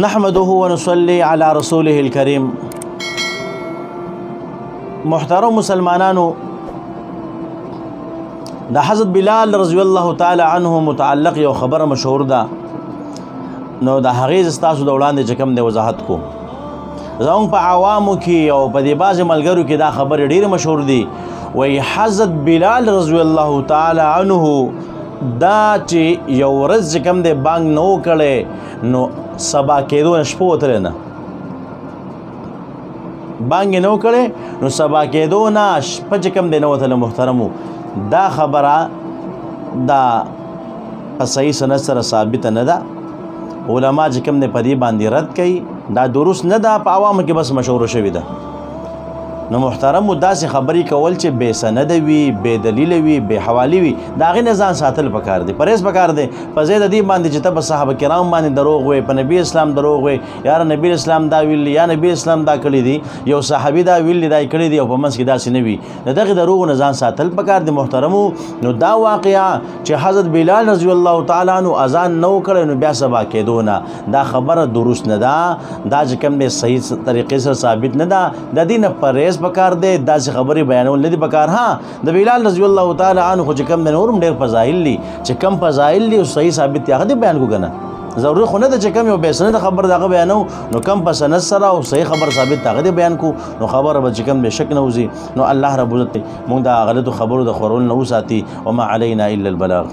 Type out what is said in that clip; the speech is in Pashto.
نحمده ونصلي على رسوله الكريم. محترم مسلمانانو، دا حضرت بلال رضی الله تعالی عنه متعلق یو خبر مشهور ده، نو دا هغې ستاسو د وړاندې چې کوم دی وضاحت کو. زموږ په عوامو کې او په دې بعضې ملګرو کې دا خبرې ډېرې مشهور دي. وایي حضرت بلال رضی الله تعالی عنه دا چې یو ورځ چې کوم دی بانګ نه و کړی نو سبا کېدو نه شپه وتلی نه، بانګ یې نه و کړی نو سبا کېدو نه شپه چې کوم دی نه وتلی. محترمو، دا خبره دا په صحیح سند سره ثابته نه ده. علما چې کوم دی په دې باندې رد کوي، دا درست نه ده، په عوامو کې بس مشهوره شوې ده. نو محترمو، داسې خبرې کول چې بې سنده وي، بې دلیله وي، بې حوالې وي، د هغې نه ځان ساتل پکار دی، پرهیز پکار دی. په ځای د دې باندې چې ته په صحابه کرام باندې دروغ وایې، په نبي اسلام دروغ وایې، یاره نبي اسلام دا ویلي یا نبي اسلام دا کړي دي، یو صحابي دا ویلي دا یې کړي دي، او په منځ کې داسې نه وي. د دغې دروغو نه ځان ساتل پکار دی. محترمو، نو دا واقعه چې حضرت بلال رضی الله تعالی عنه اذان نه و کړی نو بیا سبا کېدو نه، دا خبره درست نه ده، دا چې کوم دی صحیح طریقې سره ثابت نه ده. د دې نه پرهیز پکار دی، داسې خبرې بیانول نه دي پکار. ها، د بلال رضی الله تعالی عنه خو چې کوم دی نور هم ډېر فضایل دي، چې کم فضایل دي او صحیح ثابت دي هغه دې بیان کو که نه. ضروري خو نه ده چې کم یو بې سنده خبر د هغه بیانو، نو کم په سند سره او صحیح خبر ثابت هغه دې بیان کو، نو خبره به چې کم بې شک نه وځي. نو الله رب عزت موږ د غلطو خبرو د خورولو نه وساتي. وما علینا الا البلاغ.